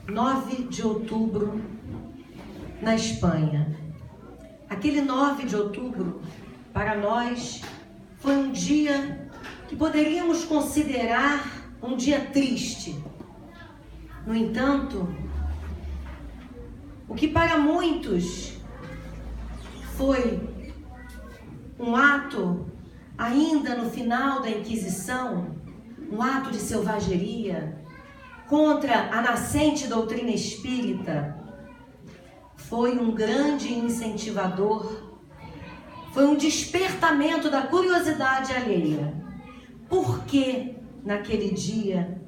9 de outubro, na Espanha. Aquele 9 de outubro, para nós, foi um dia que poderíamos considerar um dia triste. No entanto, o que para muitos foi um ato, ainda no final da Inquisição, um ato de selvageria contra a nascente doutrina espírita, foi um grande incentivador, foi um despertamento da curiosidade alheia. Por que naquele dia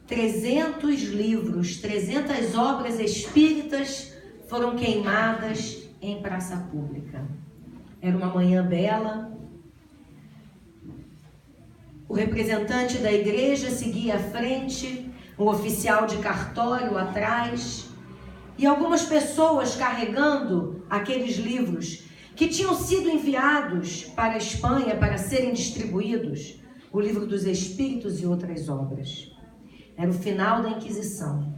300 livros, 300 obras espíritas foram queimadas em praça pública? Era uma manhã bela. O representante da igreja seguia à frente, um oficial de cartório atrás, e algumas pessoas carregando aqueles livros que tinham sido enviados para a Espanha para serem distribuídos, o Livro dos Espíritos e outras obras. Era o final da Inquisição.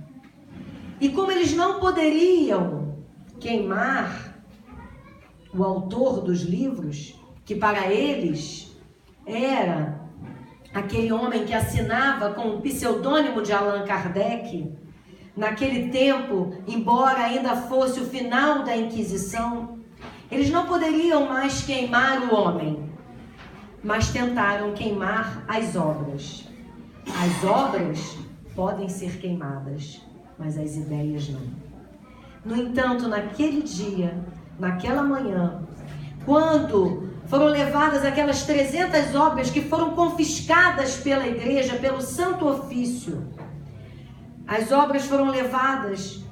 E como eles não poderiam queimar o autor dos livros, que para eles era aquele homem que assinava com o pseudônimo de Allan Kardec, naquele tempo, embora ainda fosse o final da Inquisição, eles não poderiam mais queimar o homem, mas tentaram queimar as obras. As obras podem ser queimadas, mas as ideias não. No entanto, naquele dia, naquela manhã, quando foram levadas aquelas 300 obras que foram confiscadas pela igreja, pelo Santo Ofício, as obras foram levadas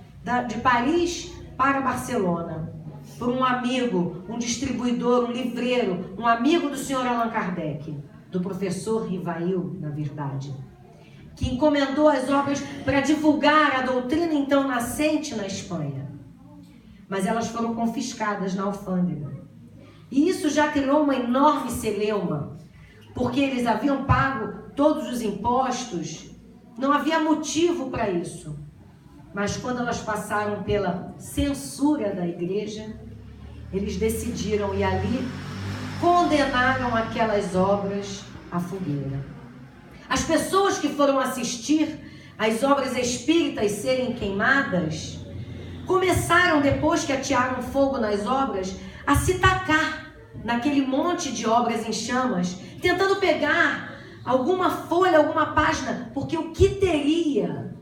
de Paris para Barcelona, por um amigo, um distribuidor, um livreiro, um amigo do senhor Allan Kardec, do professor Rivail, na verdade, que encomendou as obras para divulgar a doutrina então nascente na Espanha. Mas elas foram confiscadas na alfândega. E isso já criou uma enorme celeuma, porque eles haviam pago todos os impostos, não havia motivo para isso. Mas quando elas passaram pela censura da igreja, eles decidiram e ali condenaram aquelas obras à fogueira. As pessoas que foram assistir às obras espíritas serem queimadas, começaram, depois que atearam fogo nas obras, a se tacar naquele monte de obras em chamas, tentando pegar alguma folha, alguma página, porque o que teria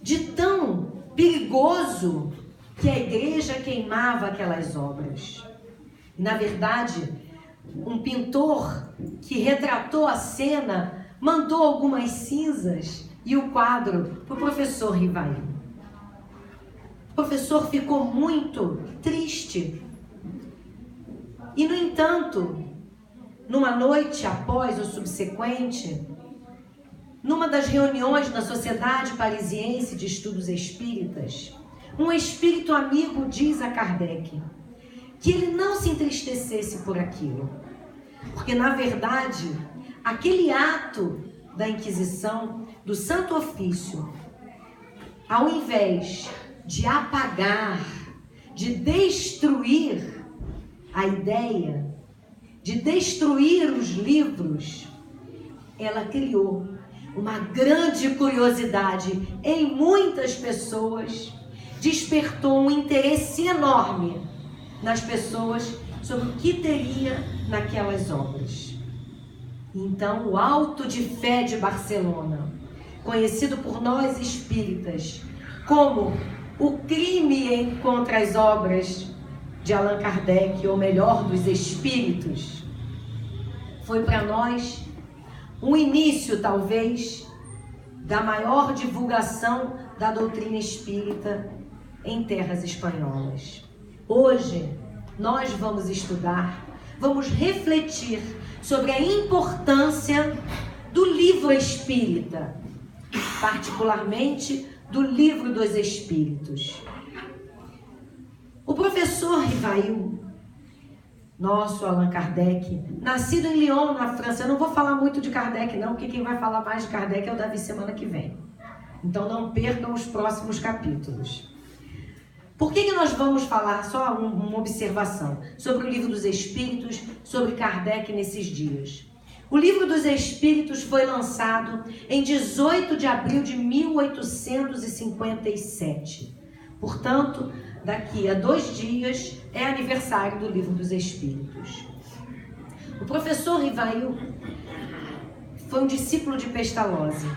de tão perigoso que a igreja queimava aquelas obras? Na verdade, um pintor que retratou a cena mandou algumas cinzas e o quadro para o professor Rivail. O professor ficou muito triste. E, no entanto, numa noite após o subsequente, numa das reuniões na Sociedade Parisiense de Estudos Espíritas, um espírito amigo diz a Kardec que ele não se entristecesse por aquilo, porque, na verdade, aquele ato da Inquisição, do Santo Ofício, ao invés de apagar, de destruir a ideia, de destruir os livros, ela criou uma grande curiosidade em muitas pessoas, despertou um interesse enorme nas pessoas sobre o que teria naquelas obras. Então, o Auto de Fé de Barcelona, conhecido por nós espíritas como o crime contra as obras de Allan Kardec, ou melhor, dos espíritos, foi para nós um início, talvez, da maior divulgação da doutrina espírita em terras espanholas. Hoje, nós vamos estudar, vamos refletir sobre a importância do livro espírita, particularmente do Livro dos Espíritos. O professor Rivail, nosso Allan Kardec, nascido em Lyon, na França. Eu não vou falar muito de Kardec não, porque quem vai falar mais de Kardec é o Davi semana que vem. Então não percam os próximos capítulos. Por que nós vamos falar só uma observação sobre o Livro dos Espíritos, sobre Kardec nesses dias? O Livro dos Espíritos foi lançado em 18 de abril de 1857. Portanto, daqui a 2 dias é aniversário do Livro dos Espíritos. O professor Rivail foi um discípulo de Pestalozzi.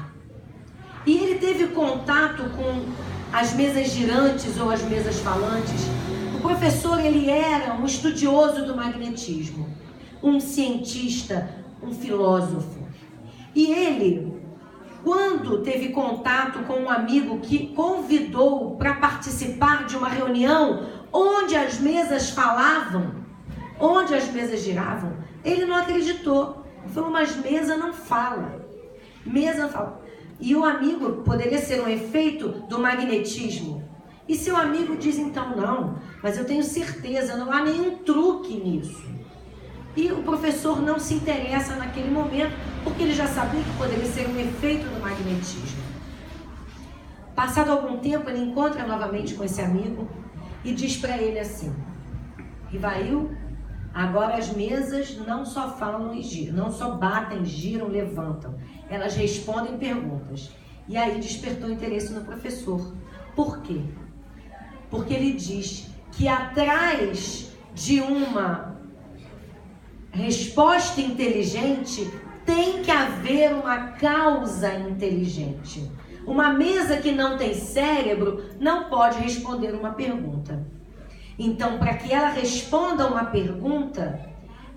E ele teve contato com as mesas girantes ou as mesas falantes. O professor, ele era um estudioso do magnetismo, um cientista, um filósofo. E ele, quando teve contato com um amigo que convidou para participar de uma reunião onde as mesas falavam, onde as mesas giravam, ele não acreditou. Ele falou, mas mesa não fala. Mesa fala. E o amigo poderia ser um efeito do magnetismo. E seu amigo diz, então, não, mas eu tenho certeza, não há nenhum truque nisso. E o professor não se interessa naquele momento, porque ele já sabia que poderia ser um efeito do magnetismo. Passado algum tempo, ele encontra novamente com esse amigo e diz para ele assim, Rivail, agora as mesas não só falam e giram, não só batem, giram, levantam. Elas respondem perguntas. E aí despertou interesse no professor. Por quê? Porque ele diz que atrás de uma resposta inteligente tem que haver uma causa inteligente. Uma mesa que não tem cérebro não pode responder uma pergunta. Então, para que ela responda uma pergunta,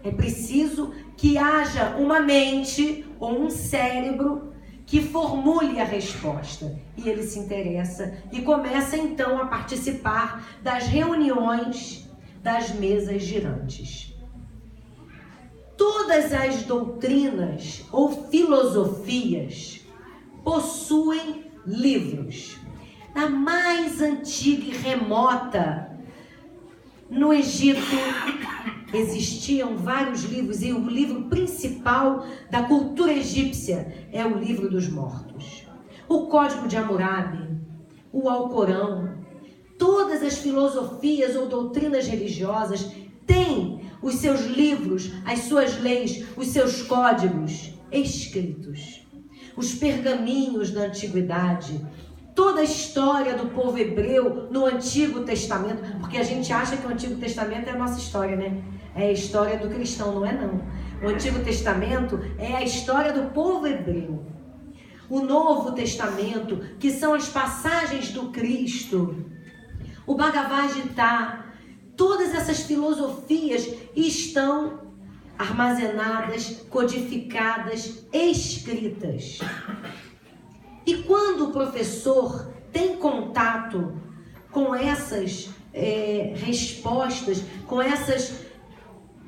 é preciso que haja uma mente ou um cérebro que formule a resposta. E ele se interessa e começa então a participar das reuniões das mesas girantes. Todas as doutrinas ou filosofias possuem livros. Na mais antiga e remota, no Egito, existiam vários livros e o livro principal da cultura egípcia é o Livro dos Mortos. O Código de Hammurabi, o Alcorão, todas as filosofias ou doutrinas religiosas têm os seus livros, as suas leis, os seus códigos escritos. Os pergaminhos da antiguidade, toda a história do povo hebreu no Antigo Testamento, porque a gente acha que o Antigo Testamento é a nossa história, né? É a história do cristão, não é não. O Antigo Testamento é a história do povo hebreu. O Novo Testamento, que são as passagens do Cristo. O Bhagavad Gita, todas essas filosofias estão armazenadas, codificadas, escritas. E quando o professor tem contato com essas respostas, com essas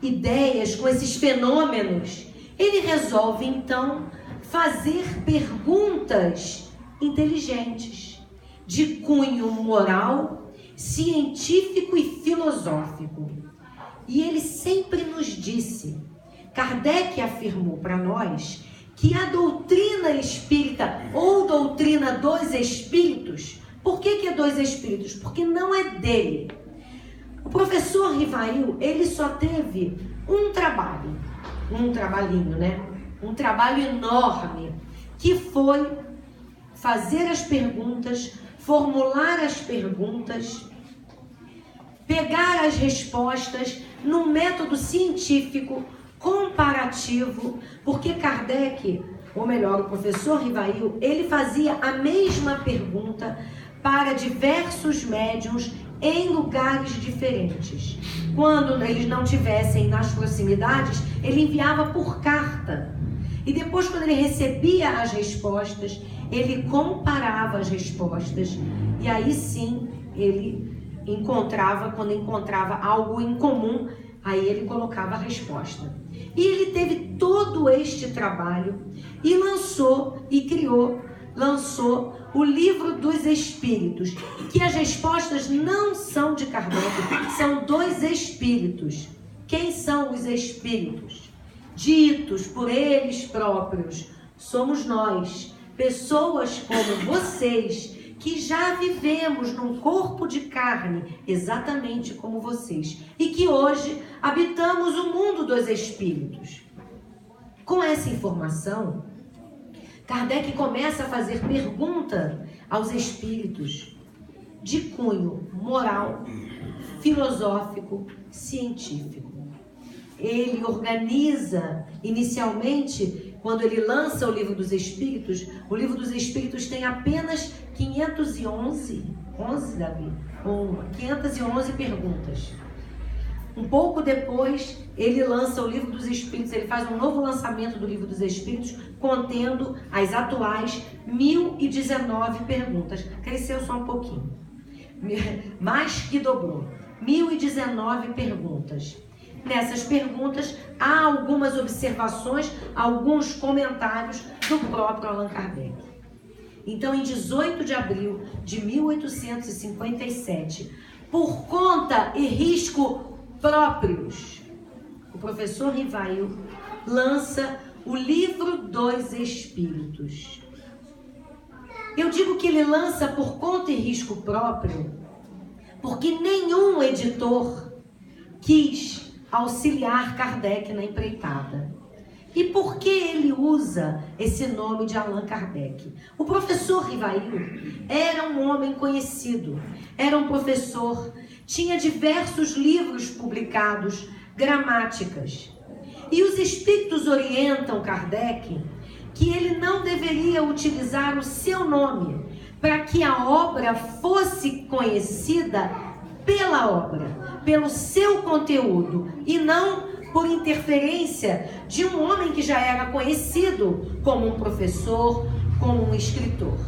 ideias, com esses fenômenos, ele resolve então fazer perguntas inteligentes, de cunho moral, científico e filosófico. E ele sempre nos disse, Kardec afirmou para nós, que a doutrina espírita ou doutrina dos espíritos, por que é dos espíritos? Porque não é dele. O professor Rivail, ele só teve um trabalhinho, né? Um trabalho enorme, que foi fazer as perguntas, formular as perguntas, pegar as respostas num método científico, comparativo, porque Kardec, ou melhor, o professor Rivail, ele fazia a mesma pergunta para diversos médiuns em lugares diferentes. Quando eles não tivessem nas proximidades, ele enviava por carta. E depois, quando ele recebia as respostas, ele comparava as respostas. E aí sim, ele encontrava, quando encontrava algo em comum, aí ele colocava a resposta. E ele teve todo este trabalho e lançou o Livro dos Espíritos, que as respostas não são de Kardec, são dos espíritos. Quem são os espíritos? Ditos por eles próprios, somos nós pessoas como vocês, que já vivemos num corpo de carne, exatamente como vocês, e que hoje habitamos o mundo dos espíritos. Com essa informação, Kardec começa a fazer pergunta aos espíritos de cunho moral, filosófico, científico. Ele organiza, inicialmente, quando ele lança o Livro dos Espíritos, o Livro dos Espíritos tem apenas 511 perguntas. Um pouco depois, ele lança o Livro dos Espíritos, ele faz um novo lançamento do Livro dos Espíritos, contendo as atuais 1019 perguntas. Cresceu só um pouquinho, mais que dobrou. 1019 perguntas. Nessas perguntas, há algumas observações, alguns comentários do próprio Allan Kardec. Então, em 18 de abril de 1857, por conta e risco próprios, o professor Rivail lança o Livro dos Espíritos. Eu digo que ele lança por conta e risco próprio, porque nenhum editor quis auxiliar Kardec na empreitada. E por que ele usa esse nome de Allan Kardec? O professor Rivail era um homem conhecido, era um professor, tinha diversos livros publicados, gramáticas. E os espíritos orientam Kardec que ele não deveria utilizar o seu nome para que a obra fosse conhecida pela obra, pelo seu conteúdo, e não por interferência de um homem que já era conhecido como um professor, como um escritor.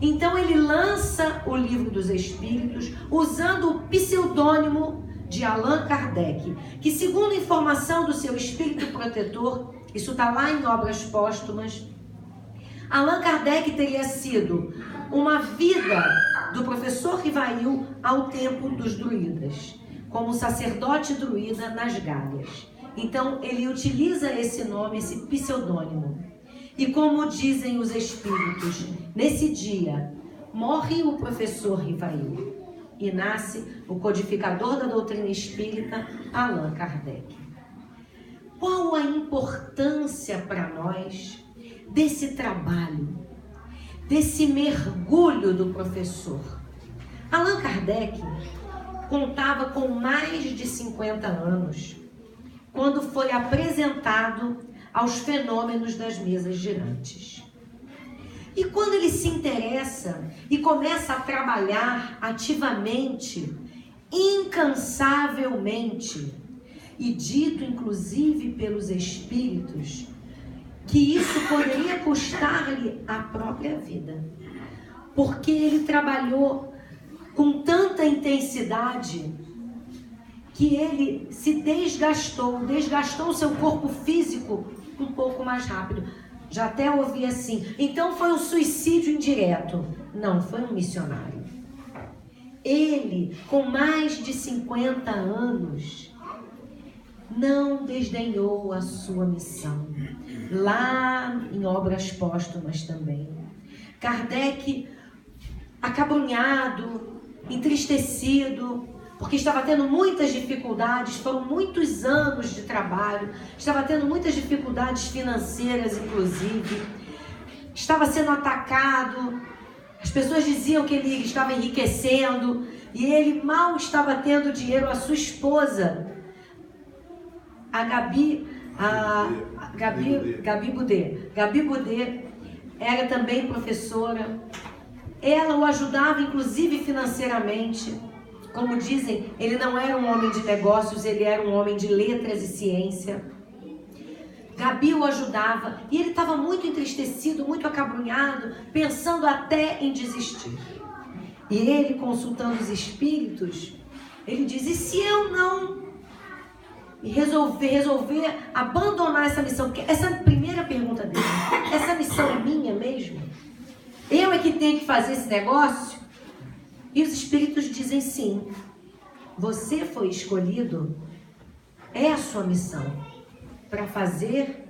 Então ele lança o Livro dos Espíritos usando o pseudônimo de Allan Kardec, que, segundo informação do seu espírito protetor, isso está lá em Obras Póstumas, Allan Kardec teria sido uma vida do professor Rivail ao tempo dos druidas, como sacerdote druida nas Gálias. Então ele utiliza esse nome, esse pseudônimo. E como dizem os espíritos, nesse dia morre o professor Rivail e nasce o codificador da doutrina espírita, Allan Kardec. Qual a importância para nós desse trabalho, desse mergulho do professor? Allan Kardec contava com mais de 50 anos quando foi apresentado aos fenômenos das mesas girantes. E quando ele se interessa e começa a trabalhar ativamente, incansavelmente, e dito inclusive pelos espíritos, que isso poderia custar-lhe a própria vida, porque ele trabalhou com tanta intensidade que ele se desgastou o seu corpo físico um pouco mais rápido. Já até ouvi assim, então foi um suicídio indireto. Não, foi um missionário. Ele, com mais de 50 anos, não desdenhou a sua missão. Lá em Obras Póstumas também. Kardec, acabrunhado, entristecido, porque estava tendo muitas dificuldades, foram muitos anos de trabalho, estava tendo muitas dificuldades financeiras, inclusive, estava sendo atacado, as pessoas diziam que ele estava enriquecendo, e ele mal estava tendo dinheiro. A sua esposa, a Gabi Boudet, era também professora, ela o ajudava inclusive financeiramente. Como dizem, ele não era um homem de negócios, ele era um homem de letras e ciência. Gabi o ajudava e ele estava muito entristecido, muito acabrunhado, pensando até em desistir. E ele, consultando os espíritos, ele diz: e se eu não resolver abandonar essa missão? Porque essa primeira pergunta dele, essa missão é minha mesmo? Eu é que tenho que fazer esse negócio? E os espíritos dizem: sim, você foi escolhido, é a sua missão, para fazer,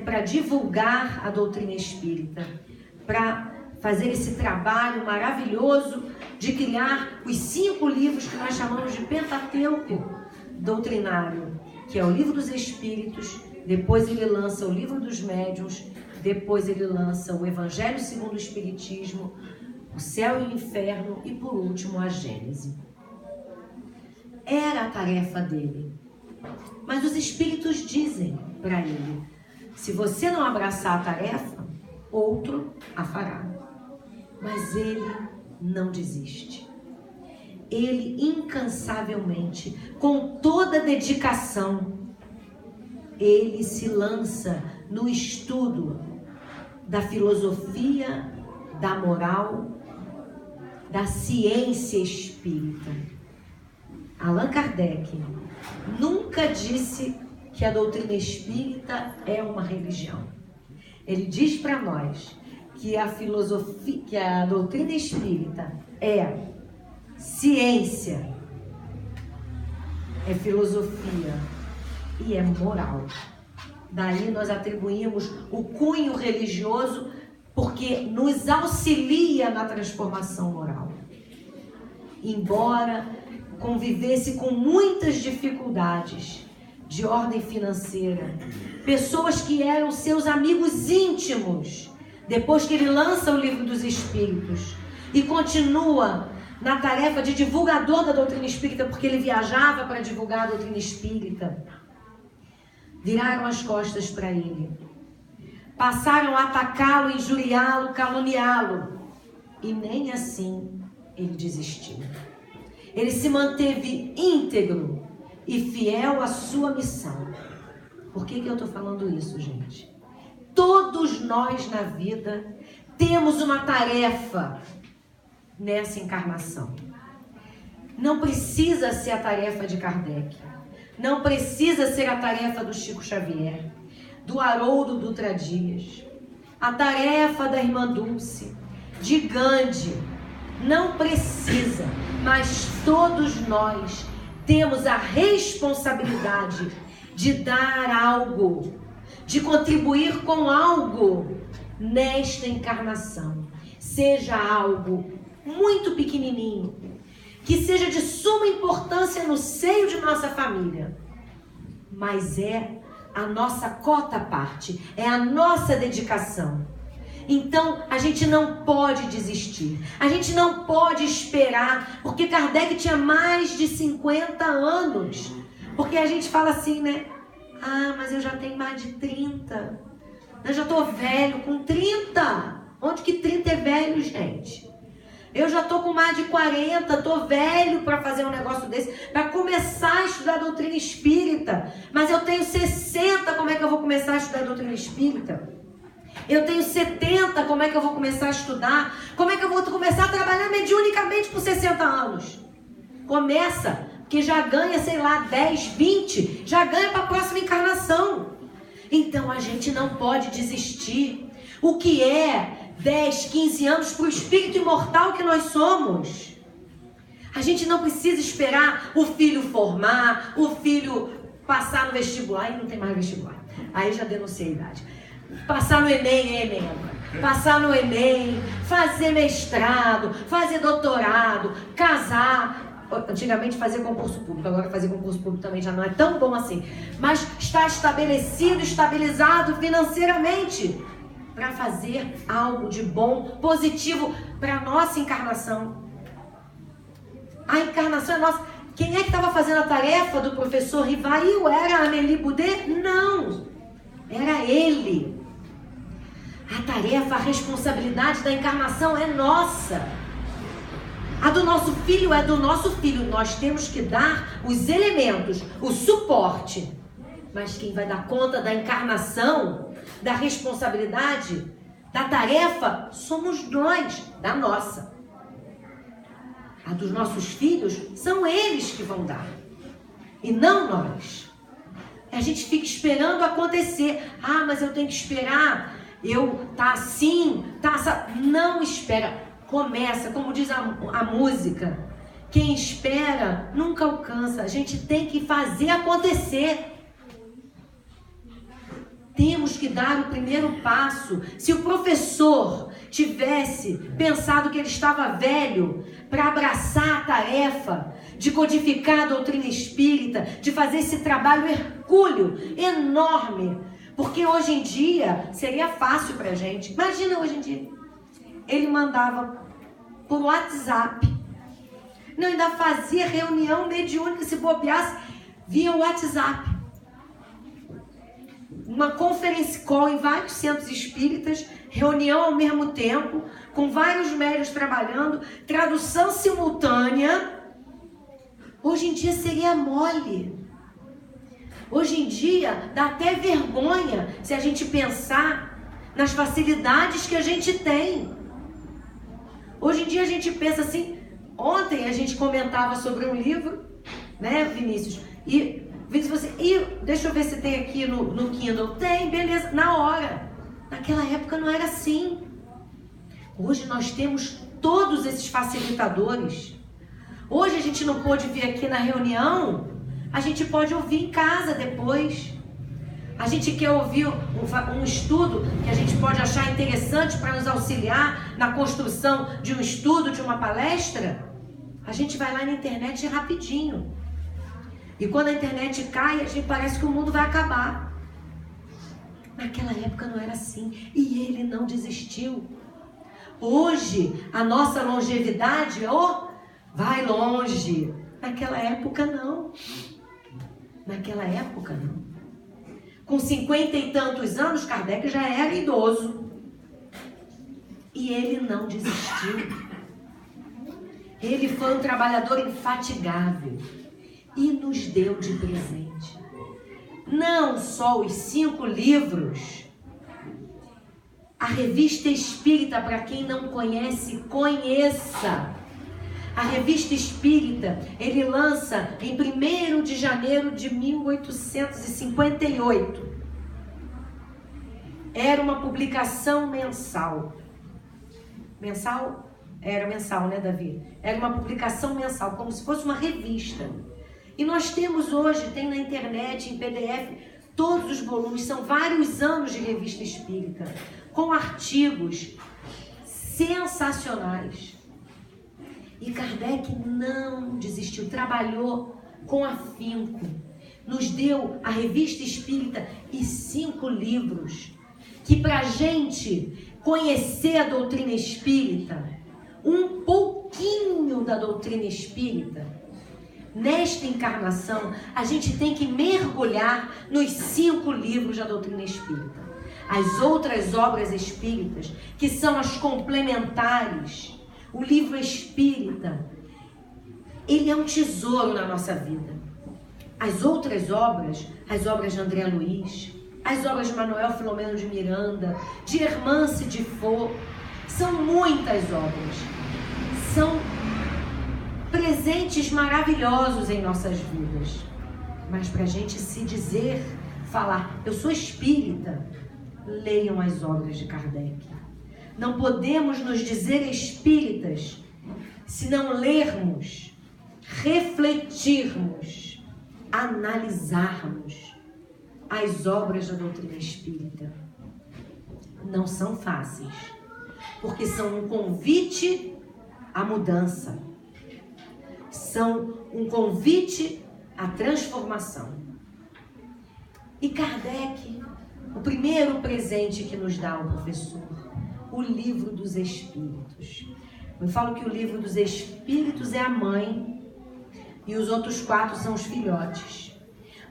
para divulgar a doutrina espírita, para fazer esse trabalho maravilhoso de criar os 5 livros que nós chamamos de Pentateuco doutrinário, que é o Livro dos Espíritos, depois ele lança o Livro dos Médiuns, depois ele lança o Evangelho segundo o Espiritismo, o Céu e o Inferno e, por último, a Gênese. Era a tarefa dele. Mas os Espíritos dizem para ele: se você não abraçar a tarefa, outro a fará. Mas ele não desiste. Ele, incansavelmente, com toda dedicação, ele se lança no estudo da filosofia, da moral, da ciência espírita. Allan Kardec nunca disse que a doutrina espírita é uma religião. Ele diz para nós que a filosofia, que a doutrina espírita é ciência, é filosofia e é moral. Daí nós atribuímos o cunho religioso porque nos auxilia na transformação moral. Embora convivesse com muitas dificuldades de ordem financeira, pessoas que eram seus amigos íntimos, depois que ele lança o Livro dos Espíritos e continua na tarefa de divulgador da doutrina espírita, porque ele viajava para divulgar a doutrina espírita, viraram as costas para ele, passaram a atacá-lo, injuriá-lo, caluniá-lo, e nem assim ele desistiu. Ele se manteve íntegro e fiel à sua missão. Por que eu estou falando isso, gente? Todos nós na vida temos uma tarefa nessa encarnação. Não precisa ser a tarefa de Kardec. Não precisa ser a tarefa do Chico Xavier, do Haroldo Dutra Dias, a tarefa da irmã Dulce, de Gandhi. Não precisa, mas todos nós temos a responsabilidade de dar algo, de contribuir com algo nesta encarnação. Seja algo muito pequenininho, que seja de suma importância no seio de nossa família, mas é a nossa cota à parte, é a nossa dedicação. Então, a gente não pode desistir, a gente não pode esperar, porque Kardec tinha mais de 50 anos, porque a gente fala assim, né? Ah, mas eu já tenho mais de 30, eu já tô velho com 30, onde que 30 é velho, gente? Eu já tô com mais de 40, tô velho para fazer um negócio desse, para começar a estudar a doutrina espírita. Mas eu tenho 60, como é que eu vou começar a estudar a doutrina espírita? Eu tenho 70, como é que eu vou começar a estudar? Como é que eu vou começar a trabalhar mediunicamente com 60 anos? Começa, que já ganha, sei lá, 10, 20, já ganha para a próxima encarnação. Então a gente não pode desistir. O que é 10, 15 anos para o espírito imortal que nós somos? A gente não precisa esperar o filho formar, o filho passar no vestibular. Aí não tem mais vestibular, aí já denunciei a idade. Passar no Enem, passar no Enem, fazer mestrado, fazer doutorado, casar. Antigamente fazia concurso público, agora fazer concurso público também já não é tão bom assim. Mas está estabelecido, estabilizado financeiramente para fazer algo de bom, positivo para a nossa encarnação. A encarnação é nossa. Quem é que estava fazendo a tarefa do professor Rivail? Era a Amélie Boudet? Não, era ele. A tarefa, a responsabilidade da encarnação é nossa. A do nosso filho é do nosso filho. Nós temos que dar os elementos, o suporte. Mas quem vai dar conta da encarnação, da responsabilidade, da tarefa, somos nós, da nossa. A dos nossos filhos, são eles que vão dar. E não nós. A gente fica esperando acontecer. Ah, mas eu tenho que esperar. Tá assim, tá assim. Não espera. Começa, como diz a música. Quem espera nunca alcança. A gente tem que fazer acontecer. Temos que dar o primeiro passo. Se o professor tivesse pensado que ele estava velho para abraçar a tarefa de codificar a doutrina espírita, de fazer esse trabalho hercúleo, enorme, porque hoje em dia seria fácil para a gente. Imagina hoje em dia. Ele mandava por WhatsApp. Não, ainda fazia reunião mediúnica, se bobeasse, via WhatsApp. Uma conference call em vários centros espíritas, reunião ao mesmo tempo, com vários médiuns trabalhando, tradução simultânea. Hoje em dia seria mole. Hoje em dia dá até vergonha se a gente pensar nas facilidades que a gente tem. Hoje em dia a gente pensa assim. Ontem a gente comentava sobre um livro, né, Vinícius? E Vinícius falou assim, deixa eu ver se tem aqui no Kindle. Tem, beleza, na hora. Naquela época não era assim. Hoje nós temos todos esses facilitadores. Hoje a gente não pôde vir aqui na reunião, a gente pode ouvir em casa depois. A gente quer ouvir um estudo que a gente pode achar interessante para nos auxiliar na construção de um estudo, de uma palestra. A gente vai lá na internet rapidinho. E quando a internet cai, a gente parece que o mundo vai acabar. Naquela época não era assim. E ele não desistiu. Hoje, a nossa longevidade, vai longe. Naquela época, não. Naquela época, não. Com 50 e tantos anos, Kardec já era idoso. E ele não desistiu. Ele foi um trabalhador infatigável. E nos deu de presente não só os 5 livros, a Revista Espírita, para quem não conhece, conheça. A Revista Espírita, ele lança em 1º de janeiro de 1858. Era uma publicação mensal. Mensal? Era mensal, né, Davi? Era uma publicação mensal, como se fosse uma revista. E nós temos hoje, tem na internet, em PDF, todos os volumes, são vários anos de Revista Espírita, com artigos sensacionais. E Kardec não desistiu, trabalhou com afinco. Nos deu a Revista Espírita e 5 livros, que para a gente conhecer a doutrina espírita, um pouquinho da doutrina espírita, nesta encarnação, a gente tem que mergulhar nos 5 livros da doutrina espírita. As outras obras espíritas, que são as complementares, o livro espírita, ele é um tesouro na nossa vida. As outras obras, as obras de André Luiz, as obras de Manuel Filomeno de Miranda, de Hermance de Faux, são muitas obras. São presentes maravilhosos em nossas vidas. Mas para a gente se dizer, falar, eu sou espírita, leiam as obras de Kardec. Não podemos nos dizer espíritas se não lermos, refletirmos, analisarmos as obras da doutrina espírita. Não são fáceis, porque são um convite à mudança, são um convite à transformação. E Kardec, o primeiro presente que nos dá o professor, o Livro dos Espíritos. Eu falo que o Livro dos Espíritos é a mãe e os outros 4 são os filhotes.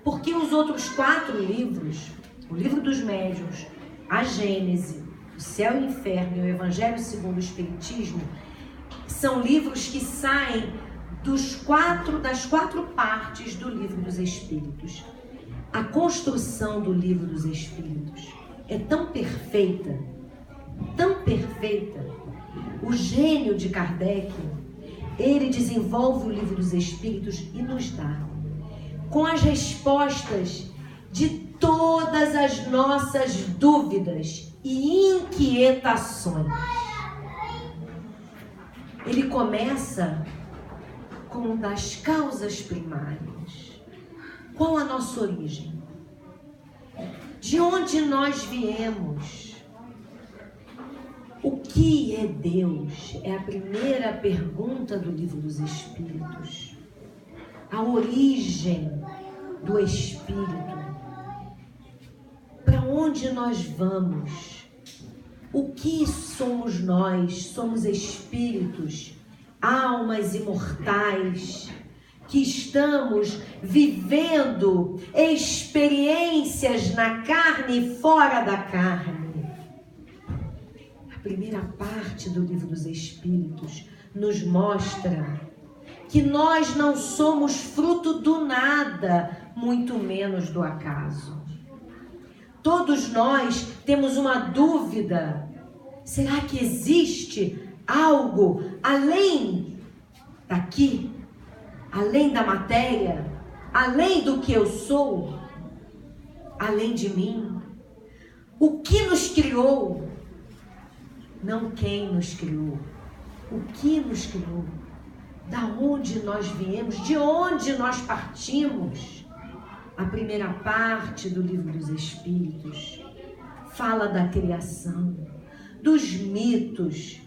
Porque os outros 4 livros, o Livro dos Médiuns, a Gênese, o Céu e o Inferno e o Evangelho segundo o Espiritismo, são livros que saem das 4 partes do Livro dos Espíritos. A construção do Livro dos Espíritos é tão perfeita, o gênio de Kardec, ele desenvolve o Livro dos Espíritos e nos dá, com as respostas de todas as nossas dúvidas e inquietações. Ele começa com das causas primárias. Qual a nossa origem? De onde nós viemos? O que é Deus? É a primeira pergunta do Livro dos Espíritos. A origem do Espírito. Para onde nós vamos? O que somos nós? Somos espíritos, almas imortais, que estamos vivendo experiências na carne e fora da carne. A primeira parte do Livro dos Espíritos nos mostra que nós não somos fruto do nada, muito menos do acaso. Todos nós temos uma dúvida. Será que existe algo além daqui? Além da matéria? Além do que eu sou? Além de mim? O que nos criou? Não quem nos criou. O que nos criou? Da onde nós viemos? De onde nós partimos? A primeira parte do Livro dos Espíritos fala da criação, dos mitos.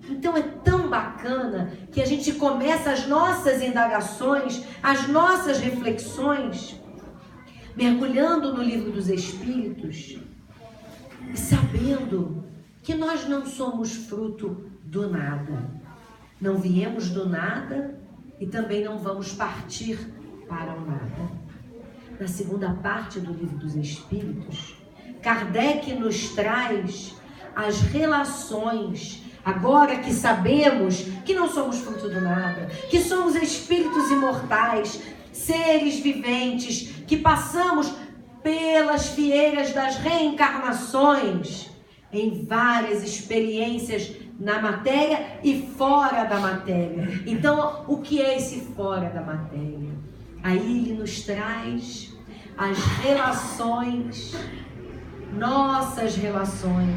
Então é tão bacana que a gente começa as nossas indagações, as nossas reflexões, mergulhando no Livro dos Espíritos e sabendo que nós não somos fruto do nada. Não viemos do nada e também não vamos partir para o nada. Na segunda parte do Livro dos Espíritos, Kardec nos traz as relações, agora que sabemos que não somos fruto do nada, que somos espíritos imortais, seres viventes, que passamos pelas fieiras das reencarnações, em várias experiências na matéria e fora da matéria. Então, o que é esse fora da matéria? Aí ele nos traz as relações, nossas relações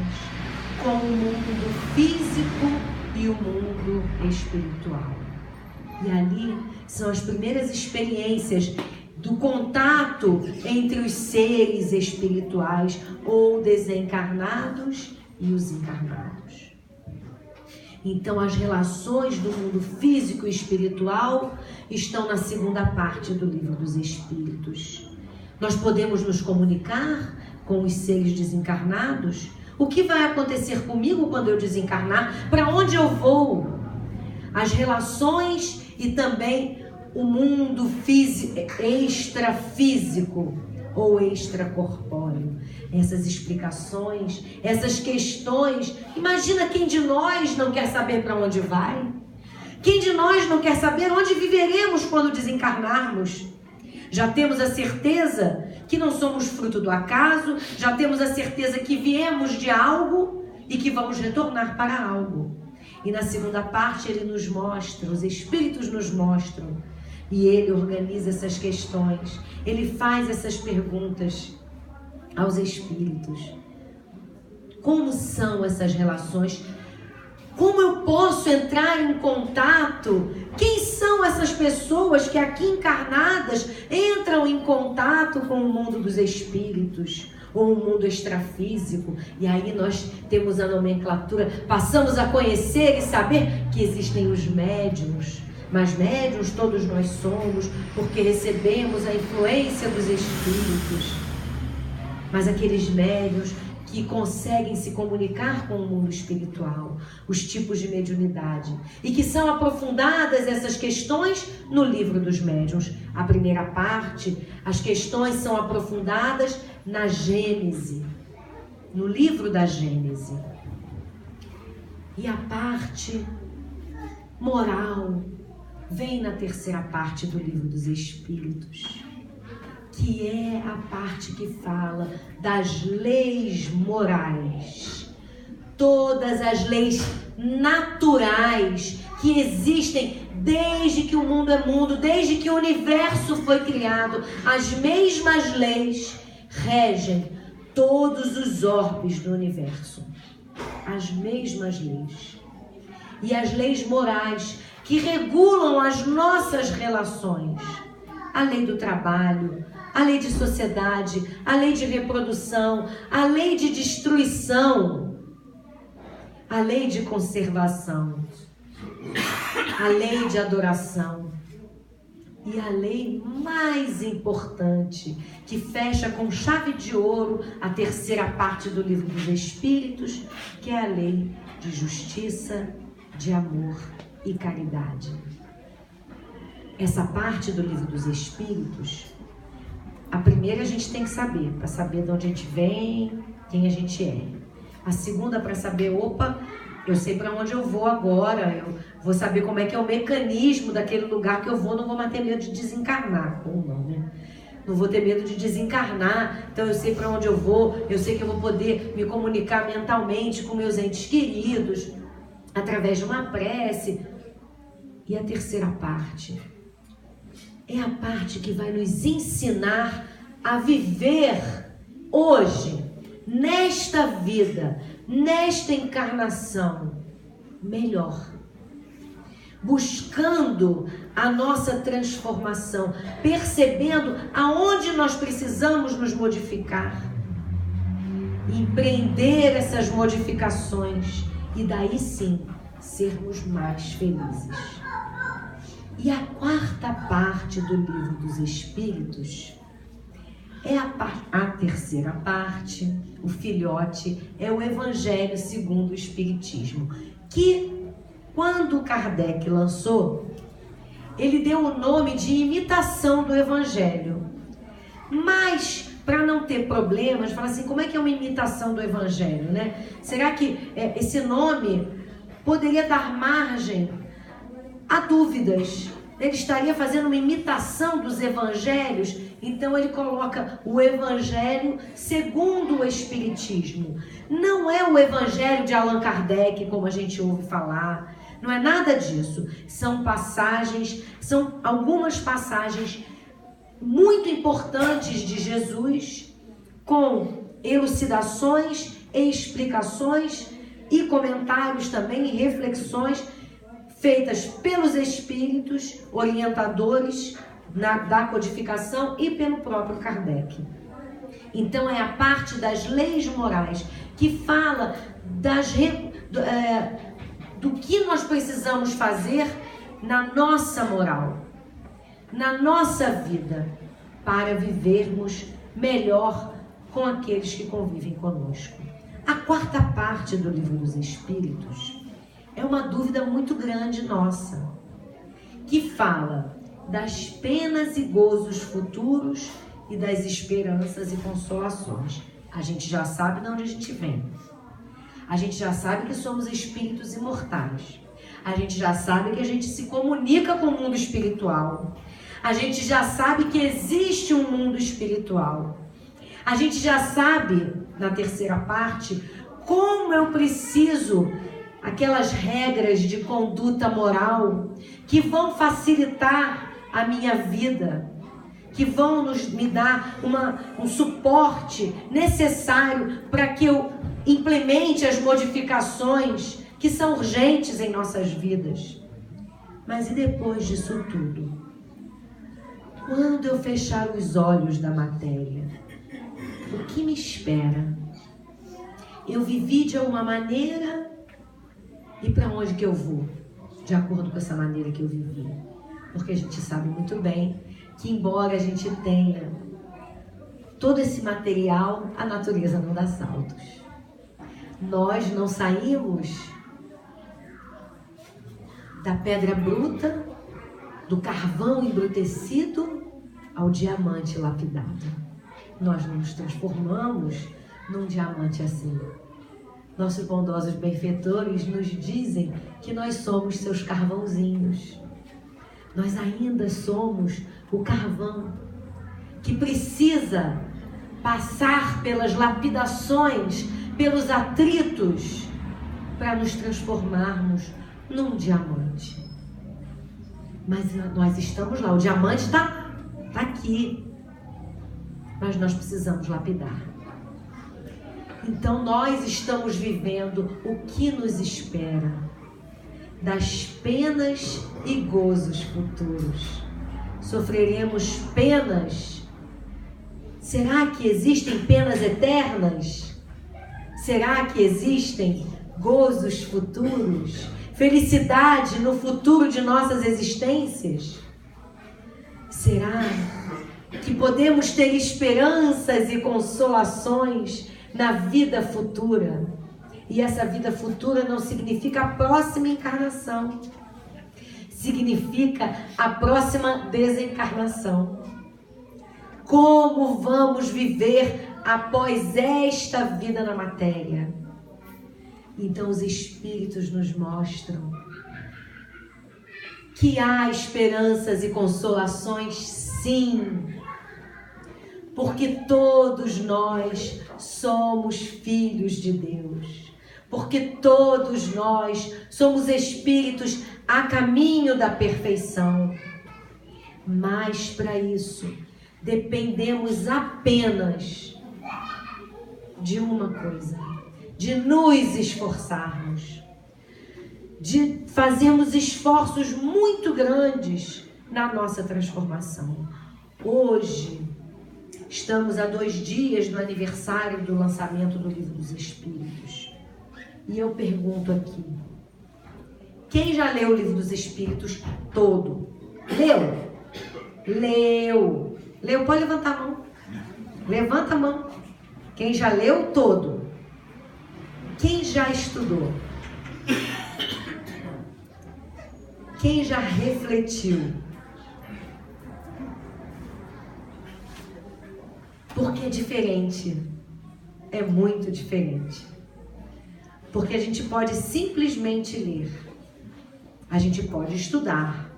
com o mundo físico e o mundo espiritual. E ali são as primeiras experiências do contato entre os seres espirituais ou desencarnados e os encarnados. Então, as relações do mundo físico e espiritual estão na segunda parte do Livro dos Espíritos. Nós podemos nos comunicar com os seres desencarnados? O que vai acontecer comigo quando eu desencarnar? Para onde eu vou? As relações e também o mundo extrafísico ou extracorpóreo. Essas explicações, essas questões. Imagina quem de nós não quer saber para onde vai? Quem de nós não quer saber onde viveremos quando desencarnarmos? Já temos a certeza que não somos fruto do acaso, já temos a certeza que viemos de algo e que vamos retornar para algo. E na segunda parte ele nos mostra, os espíritos nos mostram, e ele organiza essas questões, ele faz essas perguntas aos espíritos. Como são essas relações? Como eu posso entrar em contato? Quem são essas pessoas que aqui encarnadas entram em contato com o mundo dos espíritos ou o mundo extrafísico? E aí nós temos a nomenclatura, passamos a conhecer e saber que existem os médiuns. Mas médiuns todos nós somos, porque recebemos a influência dos espíritos. Mas aqueles médiuns que conseguem se comunicar com o mundo espiritual, os tipos de mediunidade, e que são aprofundadas essas questões no Livro dos Médiuns. A primeira parte, as questões são aprofundadas na Gênese, no livro da Gênese. E a parte moral vem na terceira parte do Livro dos Espíritos, que é a parte que fala das leis morais. Todas as leis naturais que existem desde que o mundo é mundo, desde que o universo foi criado. As mesmas leis regem todos os orbes do universo. As mesmas leis. E as leis morais que regulam as nossas relações. A lei do trabalho, a lei de sociedade, a lei de reprodução, a lei de destruição, a lei de conservação, a lei de adoração e a lei mais importante, que fecha com chave de ouro a terceira parte do livro dos Espíritos, que é a lei de justiça, de amor e caridade. Essa parte do livro dos Espíritos, a primeira a gente tem que saber, para saber de onde a gente vem, quem a gente é. A segunda, para saber, opa, eu sei para onde eu vou agora, eu vou saber como é que é o mecanismo daquele lugar que eu vou, não vou mais ter medo de desencarnar. Ou não, né? Não vou ter medo de desencarnar, então eu sei para onde eu vou, eu sei que eu vou poder me comunicar mentalmente com meus entes queridos, através de uma prece. E a terceira parte é a parte que vai nos ensinar a viver hoje, nesta vida, nesta encarnação, melhor. Buscando a nossa transformação, percebendo aonde nós precisamos nos modificar, empreender essas modificações e daí sim sermos mais felizes. E a quarta parte do livro dos Espíritos é a terceira parte, o filhote, é o Evangelho segundo o Espiritismo, que quando Kardec lançou, ele deu o nome de imitação do Evangelho. Mas, para não ter problemas, fala assim, como é que é uma imitação do Evangelho, né? Será que esse nome poderia dar margem a dúvidas? Ele estaria fazendo uma imitação dos Evangelhos? Então ele coloca o Evangelho segundo o Espiritismo. Não é o Evangelho de Allan Kardec, como a gente ouve falar. Não é nada disso. São passagens, são algumas passagens muito importantes de Jesus, com elucidações e explicações e comentários também e reflexões feitas pelos espíritos orientadores da codificação e pelo próprio Kardec. Então é a parte das leis morais que fala do que nós precisamos fazer na nossa moral, na nossa vida, para vivermos melhor com aqueles que convivem conosco. A quarta parte do livro dos Espíritos é uma dúvida muito grande nossa, que fala das penas e gozos futuros e das esperanças e consolações. A gente já sabe de onde a gente vem. A gente já sabe que somos espíritos imortais. A gente já sabe que a gente se comunica com o mundo espiritual. A gente já sabe que existe um mundo espiritual. A gente já sabe, na terceira parte, como eu preciso, aquelas regras de conduta moral que vão facilitar a minha vida, que vão me dar um suporte necessário para que eu implemente as modificações que são urgentes em nossas vidas. Mas e depois disso tudo? Quando eu fechar os olhos da matéria, o que me espera? Eu vivi de alguma maneira e para onde que eu vou? De acordo com essa maneira que eu vivi. Porque a gente sabe muito bem que embora a gente tenha todo esse material, a natureza não dá saltos. Nós não saímos da pedra bruta, do carvão embrutecido ao diamante lapidado. Nós não nos transformamos num diamante assim. Nossos bondosos benfeitores nos dizem que nós somos seus carvãozinhos. Nós ainda somos o carvão que precisa passar pelas lapidações, pelos atritos, para nos transformarmos num diamante. Mas nós estamos lá, o diamante está aqui, mas nós precisamos lapidar. Então nós estamos vivendo o que nos espera, das penas e gozos futuros. Sofreremos penas Será que existem penas eternas? Será que existem gozos futuros? Felicidade no futuro de nossas existências? Será que podemos ter esperanças e consolações na vida futura? E essa vida futura não significa a próxima encarnação. Significa a próxima desencarnação. Como vamos viver após esta vida na matéria? Então os Espíritos nos mostram que há esperanças e consolações, sim. Porque todos nós somos filhos de Deus. Porque todos nós somos espíritos a caminho da perfeição. Mas para isso, dependemos apenas de uma coisa: de nos esforçarmos, de fazermos esforços muito grandes na nossa transformação. Hoje, estamos a 2 dias do aniversário do lançamento do Livro dos Espíritos. E eu pergunto aqui, quem já leu o Livro dos Espíritos todo? Leu? Leu. Leu? Pode levantar a mão. Levanta a mão. Quem já leu todo? Quem já estudou? Quem já refletiu? Porque é diferente. É muito diferente. Porque a gente pode simplesmente ler. A gente pode estudar.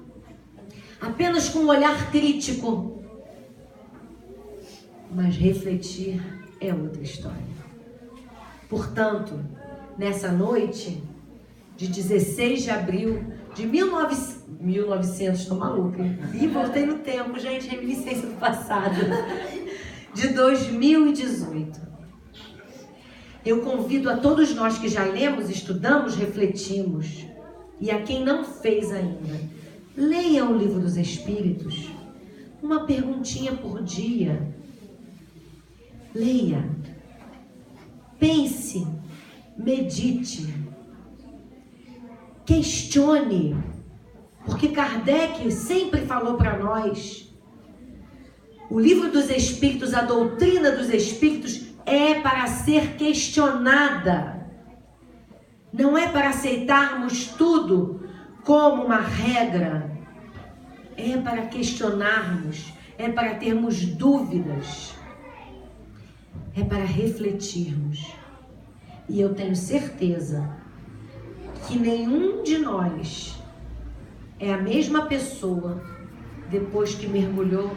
Apenas com um olhar crítico. Mas refletir é outra história. Portanto, nessa noite de 16 de abril de 1900, estou maluca, hein? E voltei no tempo, gente, reminiscência do passado, de 2018. Eu convido a todos nós que já lemos, estudamos, refletimos, e a quem não fez ainda, leia o Livro dos Espíritos, uma perguntinha por dia. Leia, pense, medite, questione, porque Kardec sempre falou para nós, o Livro dos Espíritos, a doutrina dos Espíritos é para ser questionada, não é para aceitarmos tudo como uma regra, é para questionarmos, é para termos dúvidas, é para refletirmos. E eu tenho certeza que nenhum de nós é a mesma pessoa depois que mergulhou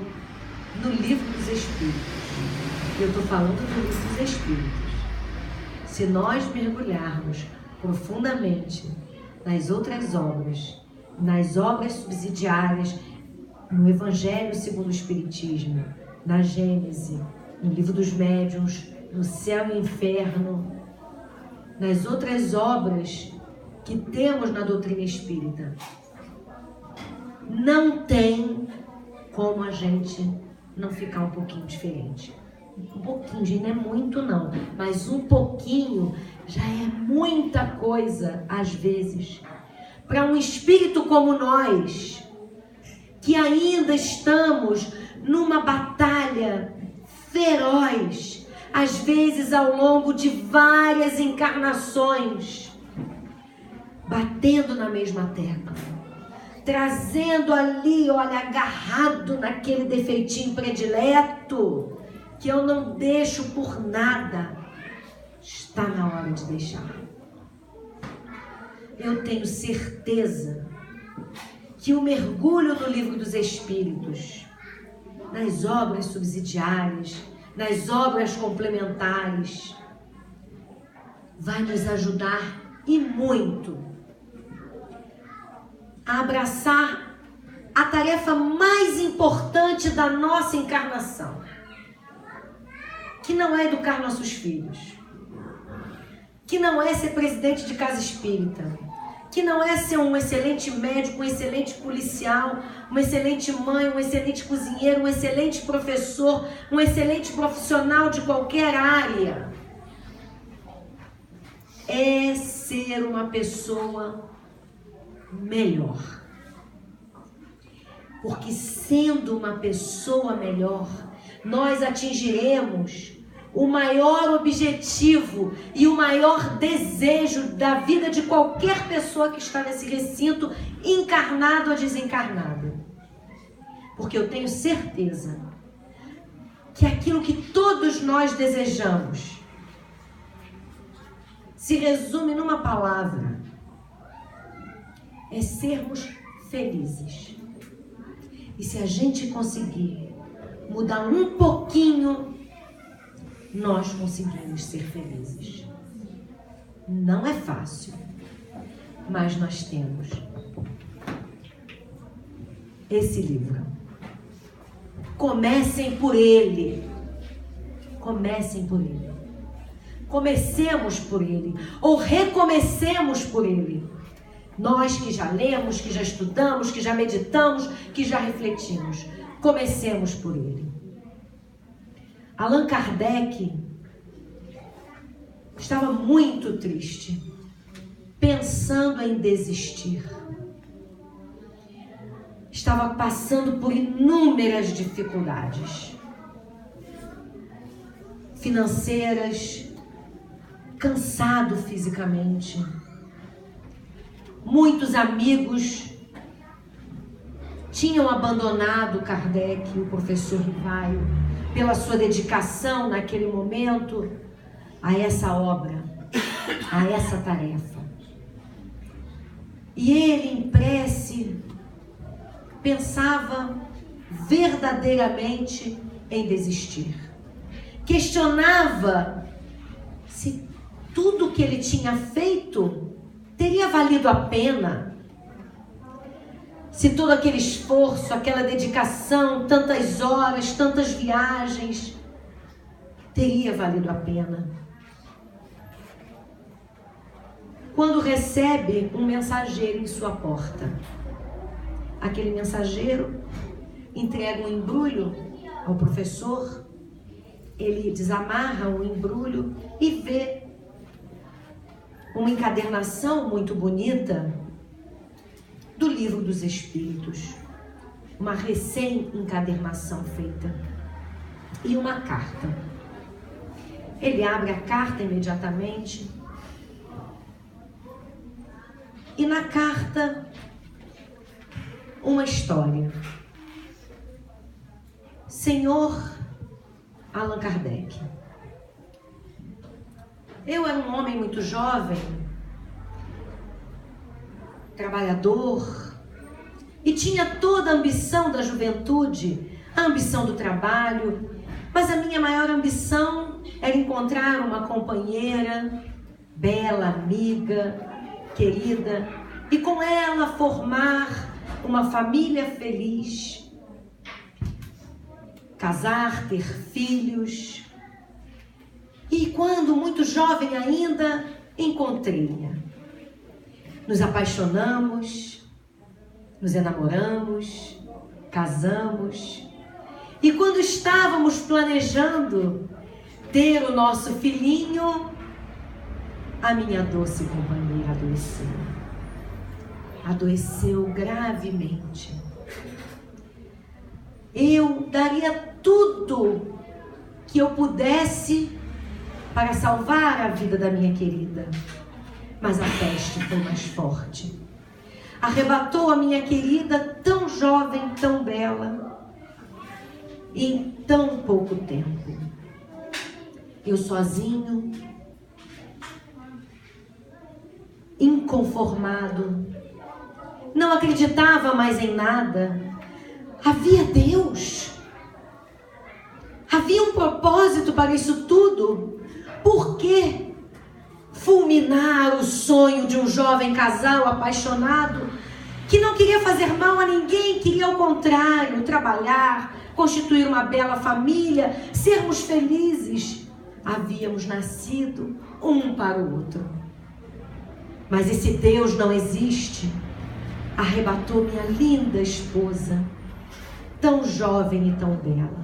no Livro dos Espíritos. Eu estou falando do Livro dos Espíritos. Se nós mergulharmos profundamente nas outras obras, nas obras subsidiárias, no Evangelho segundo o Espiritismo, na Gênese, no Livro dos Médiuns, no Céu e Inferno, nas outras obras que temos na doutrina espírita, não tem como a gente não ficar um pouquinho diferente. Um pouquinho, gente, não é muito não, mas um pouquinho já é muita coisa, às vezes, para um espírito como nós, que ainda estamos numa batalha feroz, às vezes ao longo de várias encarnações, batendo na mesma tecla, trazendo ali, olha, agarrado naquele defeitinho predileto, que eu não deixo por nada. Está na hora de deixar. Eu tenho certeza que o mergulho no Livro dos Espíritos, nas obras subsidiárias, nas obras complementares, vai nos ajudar e muito a abraçar a tarefa mais importante da nossa encarnação, que não é educar nossos filhos, que não é ser presidente de casa espírita, que não é ser um excelente médico, um excelente policial, uma excelente mãe, um excelente cozinheiro, um excelente professor, um excelente profissional de qualquer área. É ser uma pessoa melhor. Porque sendo uma pessoa melhor, nós atingiremos o maior objetivo e o maior desejo da vida de qualquer pessoa que está nesse recinto, encarnado ou desencarnado. Porque eu tenho certeza que aquilo que todos nós desejamos se resume numa palavra: é sermos felizes. E se a gente conseguir mudar um pouquinho, nós conseguimos ser felizes. Não é fácil, mas nós temos esse livro. Comecem por ele. Comecem por ele. Comecemos por ele, ou recomecemos por ele. Nós que já lemos, que já estudamos, que já meditamos, que já refletimos, comecemos por ele. Allan Kardec estava muito triste, pensando em desistir. Estava passando por inúmeras dificuldades financeiras, cansado fisicamente. Muitos amigos tinham abandonado Kardec, o professor Rivaio, pela sua dedicação naquele momento a essa obra, a essa tarefa. E ele, em prece, pensava verdadeiramente em desistir. Questionava se tudo que ele tinha feito teria valido a pena. Se todo aquele esforço, aquela dedicação, tantas horas, tantas viagens, teria valido a pena. Quando recebe um mensageiro em sua porta, aquele mensageiro entrega um embrulho ao professor, ele desamarra o embrulho e vê uma encadernação muito bonita do Livro dos Espíritos, uma recém-encadernação feita, e uma carta. Ele abre a carta imediatamente, e na carta uma história. Senhor Allan Kardec, eu era um homem muito jovem, trabalhador, e tinha toda a ambição da juventude, a ambição do trabalho, mas a minha maior ambição era encontrar uma companheira, bela, amiga, querida, e com ela formar uma família feliz, casar, ter filhos. E quando muito jovem ainda, encontrei-a. Nos apaixonamos, nos enamoramos, casamos. E quando estávamos planejando ter o nosso filhinho, a minha doce companheira adoeceu. Adoeceu gravemente. Eu daria tudo que eu pudesse para salvar a vida da minha querida. Mas a peste foi mais forte. Arrebatou a minha querida, tão jovem, tão bela, em tão pouco tempo. Eu sozinho, inconformado, não acreditava mais em nada. Havia Deus. Havia um propósito para isso tudo. Por que fulminar o sonho de um jovem casal apaixonado que não queria fazer mal a ninguém, queria ao contrário, trabalhar, constituir uma bela família, sermos felizes? Havíamos nascido um para o outro. Mas esse Deus não existe. Arrebatou minha linda esposa, tão jovem e tão bela.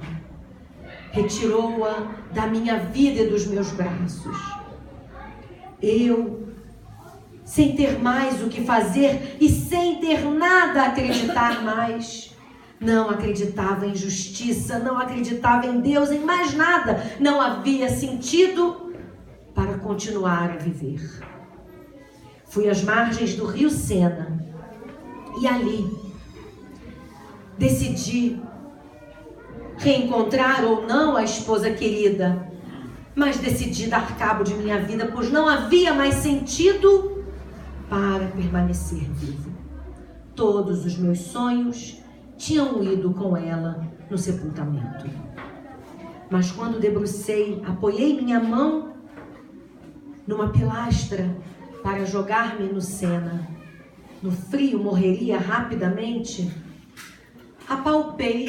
Retirou-a da minha vida e dos meus braços. Eu, sem ter mais o que fazer e sem ter nada a acreditar mais, não acreditava em justiça, não acreditava em Deus, em mais nada. Não havia sentido para continuar a viver. Fui às margens do rio Sena e ali decidi reencontrar ou não a esposa querida, mas decidi dar cabo de minha vida, pois não havia mais sentido para permanecer vivo. Todos os meus sonhos tinham ido com ela no sepultamento. Mas quando debrucei, apoiei minha mão numa pilastra para jogar-me no Sena. No frio morreria rapidamente. Apalpei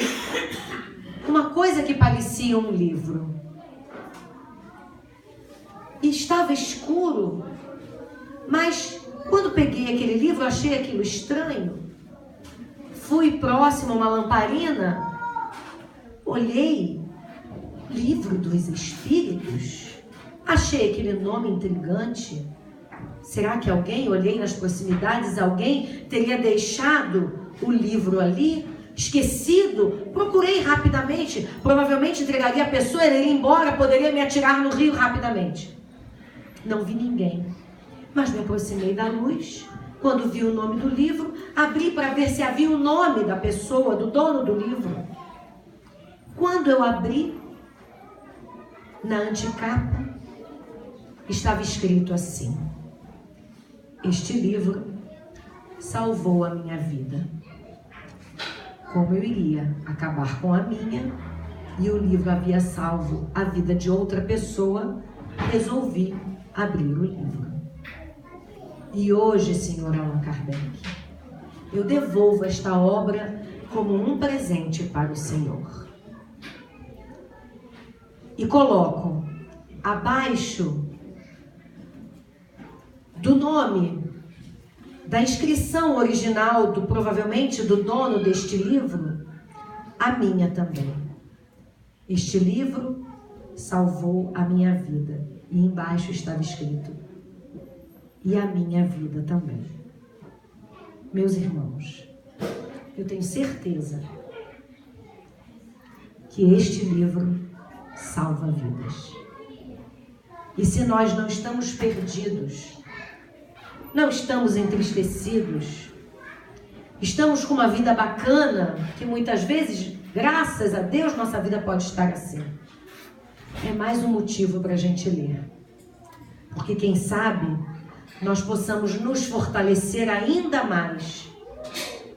uma coisa que parecia um livro. E estava escuro, mas quando peguei aquele livro, achei aquilo estranho. Fui próximo a uma lamparina, olhei, Livro dos Espíritos. Achei aquele nome intrigante. Será que alguém, olhei nas proximidades, alguém teria deixado o livro ali, esquecido? Procurei rapidamente, provavelmente entregaria a pessoa, ele iria embora, poderia me atirar no rio rapidamente. Não vi ninguém, mas me aproximei da luz. Quando vi o nome do livro, abri para ver se havia o nome da pessoa, do dono do livro. Quando eu abri, na anticapa, estava escrito assim: este livro salvou a minha vida. Como eu iria acabar com a minha, e o livro havia salvo a vida de outra pessoa, resolvi abrir o livro. E hoje, Sr. Allan Kardec, eu devolvo esta obra como um presente para o Senhor. E coloco abaixo do nome, da inscrição original, provavelmente do dono deste livro, a minha também. Este livro salvou a minha vida. E embaixo estava escrito: e a minha vida também. Meus irmãos, eu tenho certeza que este livro salva vidas. E se nós não estamos perdidos, não estamos entristecidos, estamos com uma vida bacana, que muitas vezes, graças a Deus, nossa vida pode estar assim, é mais um motivo para a gente ler. Porque quem sabe nós possamos nos fortalecer ainda mais,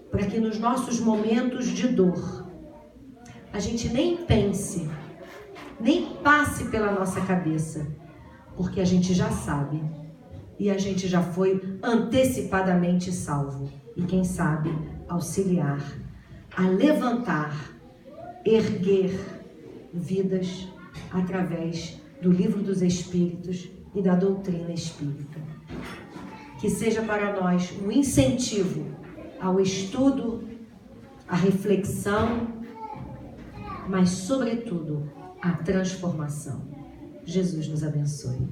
para que nos nossos momentos de dor a gente nem pense, nem passe pela nossa cabeça, porque a gente já sabe e a gente já foi antecipadamente salvo. E quem sabe auxiliar a levantar, erguer vidas através do Livro dos Espíritos e da doutrina espírita. Que seja para nós um incentivo ao estudo, à reflexão, mas sobretudo à transformação. Jesus nos abençoe.